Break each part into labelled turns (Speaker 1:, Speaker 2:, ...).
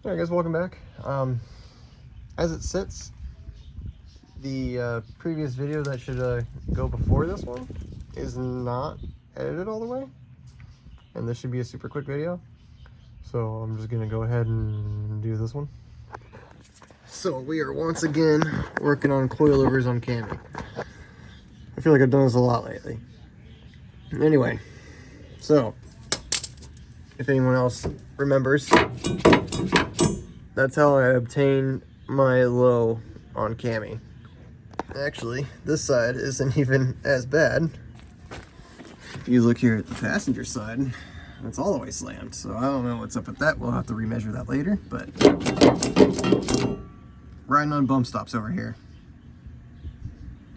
Speaker 1: Alright guys, welcome back. As it sits, the previous video that should go before this one is not edited all the way, and this should be a super quick video, so I'm just gonna go ahead and do this one. So we are once again working on coilovers on Cami. I feel like I've done this a lot lately. Anyway, so if anyone else remembers, that's how I obtain my low on Cami. Actually, this side isn't even as bad. If you look here at the passenger side, it's all the way slammed. So I don't know what's up with that. We'll have to remeasure that later. But riding on bump stops over here.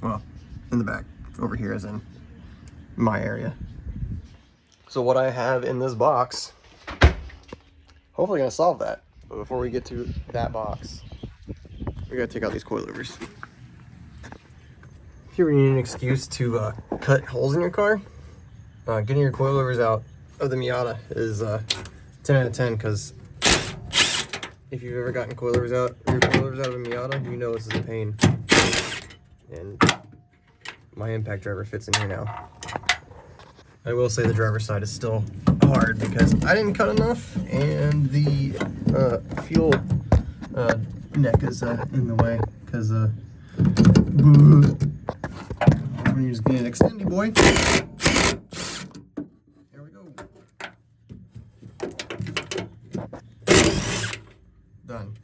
Speaker 1: Well, in the back. Over here as in my area. So what I have in this box, hopefully gonna solve that. But before we get to that box, we gotta take out these coilovers. If you ever need an excuse to cut holes in your car, getting your coilovers out of the Miata is 10 out of 10, because if you've ever gotten your coilovers out of a Miata, you know this is a pain. And my impact driver fits in here now. I will say the driver's side is still hard because I didn't cut enough, and the fuel neck is in the way because we're just getting an extendy, boy. There we go. Done.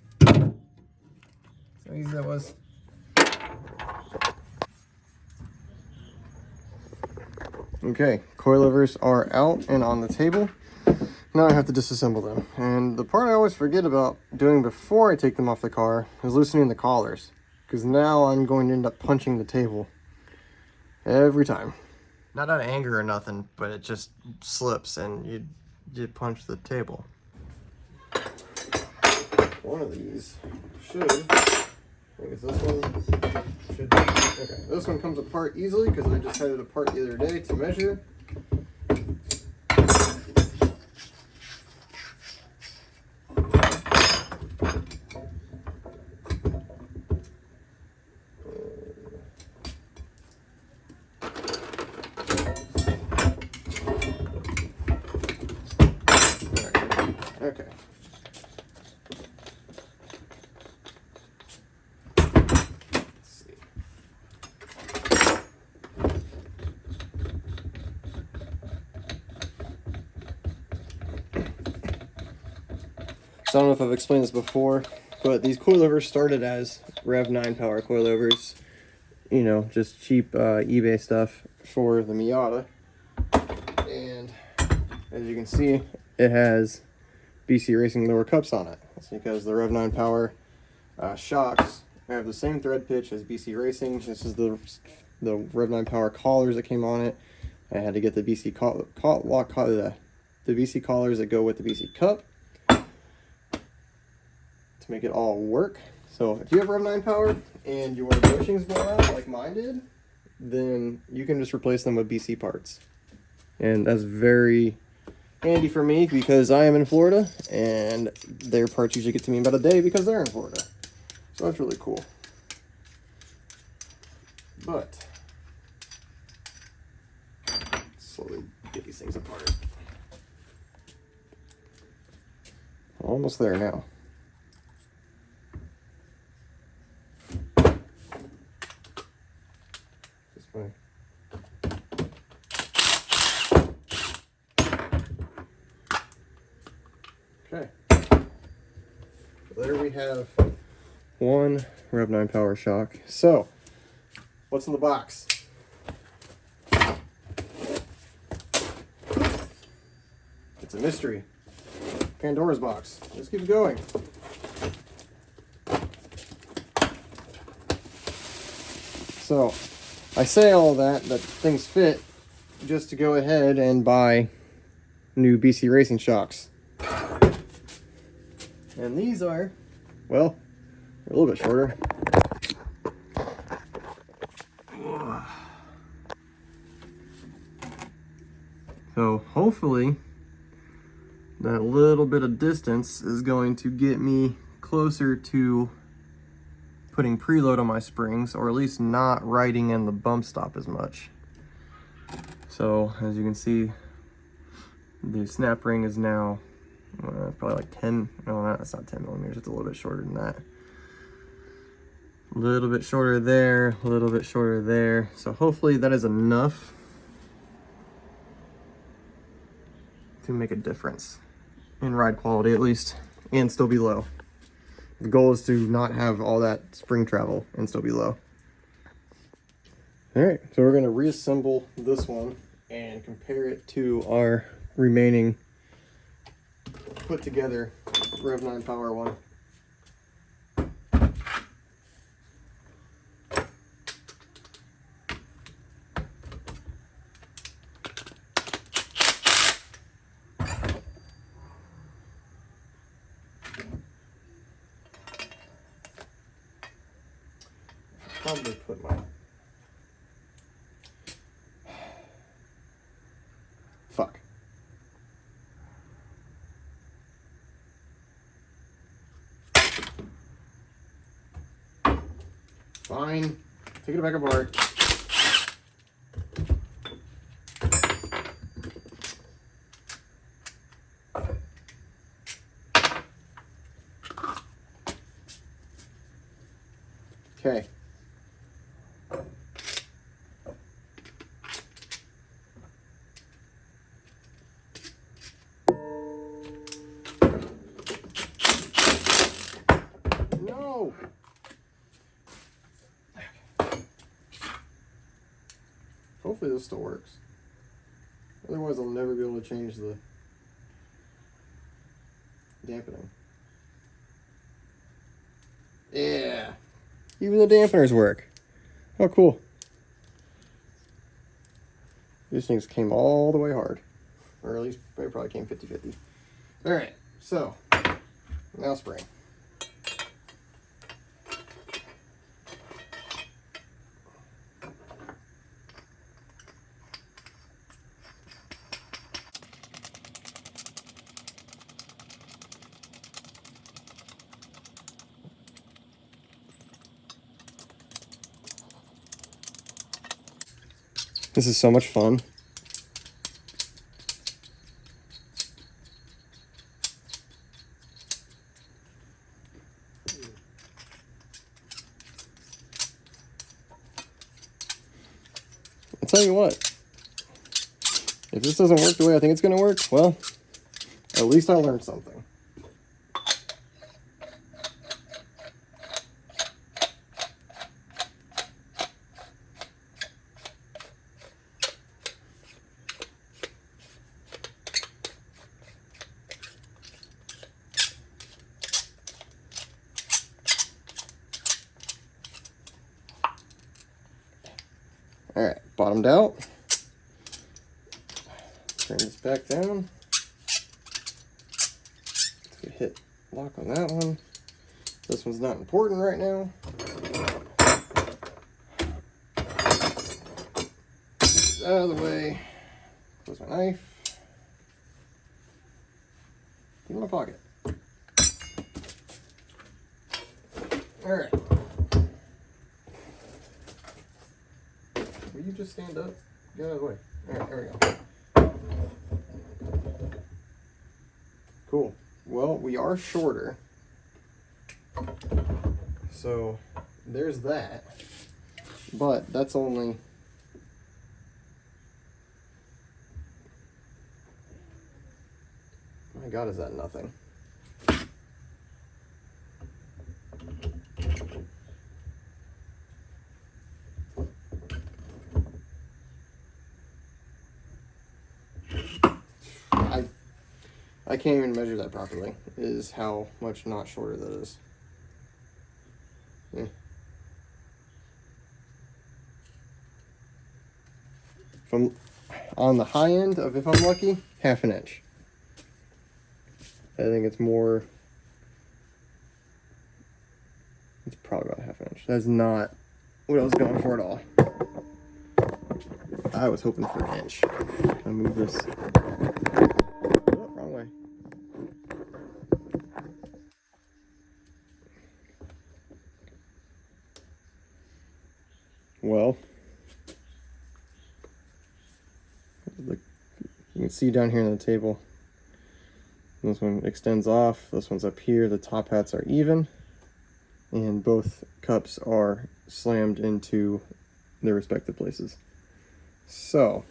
Speaker 1: So easy that was. Okay, coilovers are out and on the table. Now I have to disassemble them. And the part I always forget about doing before I take them off the car is loosening the collars, because now I'm going to end up punching the table every time. Not out of anger or nothing, but it just slips and you punch the table. One of these should, I guess this one should be, okay. This one comes apart easily because I just had it apart the other day to measure. Okay. So I don't know if I've explained this before, but these coilovers started as Rev 9 power coilovers. You know, just cheap eBay stuff for the Miata. And as you can see, it has BC Racing lower cups on it. That's because the Rev 9 power shocks have the same thread pitch as BC Racing. This is the Rev 9 power collars that came on it. I had to get the BC the BC collars that go with the BC cup to make it all work. So if you have Rev 9 power and your bushings blow out like mine did, then you can just replace them with BC parts. And that's very handy for me because I am in Florida and their parts usually get to me in about a day because they're in Florida. So that's really cool. But slowly get these things apart. Almost there now. This way. Okay. So there we have one Rev 9 power shock. So, what's in the box? It's a mystery. Pandora's box. Let's keep going. So, I say all that things fit just to go ahead and buy new BC Racing shocks. And these are, well, a little bit shorter. So hopefully that little bit of distance is going to get me closer to putting preload on my springs, or at least not riding in the bump stop as much. So as you can see, the snap ring is now probably like 10, no, that's not 10 millimeters, it's a little bit shorter than that. A little bit shorter there, a little bit shorter there. So hopefully that is enough to make a difference in ride quality at least, and still be low. The goal is to not have all that spring travel and still be low. All right, so we're gonna reassemble this one and compare it to our remaining put together Rev 9 Power one. Probably put my fuck. Fine. Take it back apart. Okay. No. Hopefully this still works. Otherwise I'll never be able to change the dampening. Yeah. Even the dampeners work. Oh, cool. These things came all the way hard. Or at least they probably came 50-50. Alright, so now spring. This is so much fun. I'll tell you what, if this doesn't work the way I think it's going to work, well, at least I learned something. All right, bottomed out. Turn this back down. Let's hit lock on that one. This one's not important right now. Out of the way. Close my knife. Get in my pocket. All right. Will you just stand up? Get out of the way. All right, there we go. Cool. Well, we are shorter. So there's that. But that's only... My God, is that nothing? I can't even measure that properly, is how much not shorter that is. Yeah. If I'm on the high end of, if I'm lucky, half an inch. I think it's more, it's probably about half an inch. That's not what I was going for at all. I was hoping for an inch. I'll move this. Oh, wrong way. well. You can see down here on the table, this one extends off, this one's up here, the top hats are even, and both cups are slammed into their respective places. So,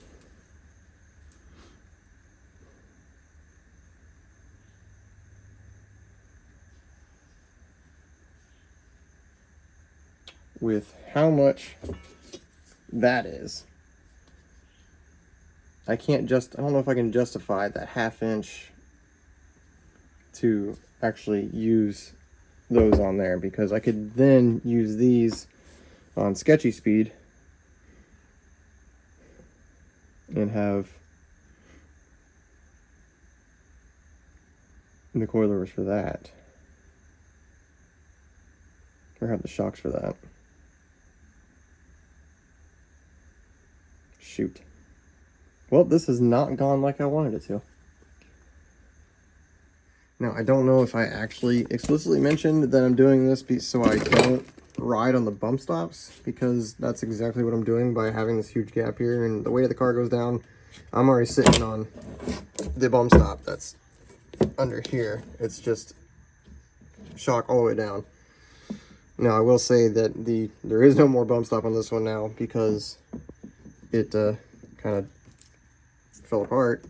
Speaker 1: with how much that is, I don't know if I can justify that 1/2 inch to actually use those on there, because I could then use these on SketchySpeed and have the coilovers for that, or have the shocks for that. Shoot. Well, this has not gone like I wanted it to. Now, I don't know if I actually explicitly mentioned that I'm doing this so I don't ride on the bump stops, because that's exactly what I'm doing by having this huge gap here, and the weight of the car goes down. I'm already sitting on the bump stop that's under here. It's just shock all the way down. Now, I will say that there is no more bump stop on this one now, because it kind of fell apart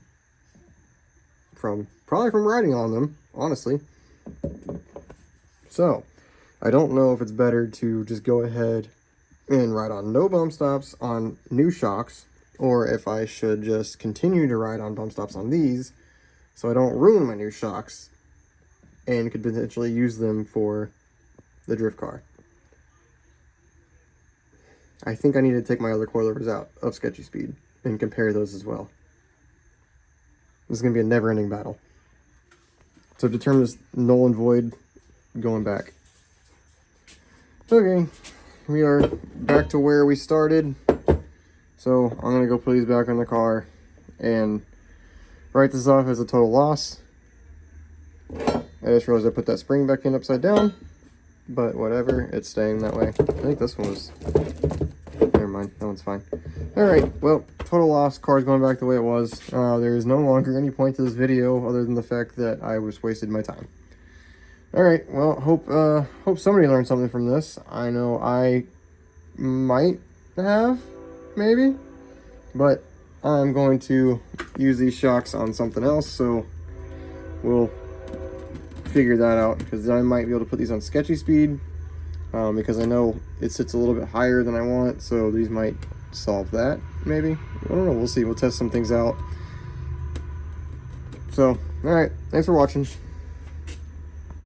Speaker 1: probably from riding on them, honestly. So I don't know if it's better to just go ahead and ride on no bump stops on new shocks, or if I should just continue to ride on bump stops on these so I don't ruin my new shocks and could potentially use them for the drift car. I think I need to take my other coilovers out of SketchySpeed and compare those as well. This is going to be a never-ending battle. So determine this null and void going back. Okay, we are back to where we started. So I'm going to go put these back in the car and write this off as a total loss. I just realized I put that spring back in upside down, but whatever, it's staying that way. I think this one was... Never mind, that one's fine. Alright, well, total loss, car's going back the way it was. There is no longer any point to this video other than the fact that I was wasted my time. Alright, well, hope somebody learned something from this. I know I might have, maybe, but I'm going to use these shocks on something else, so we'll figure that out, because I might be able to put these on SketchySpeed, because I know it sits a little bit higher than I want, so these might solve that, maybe. I don't know, we'll see. We'll test some things out. So, alright, thanks for watching.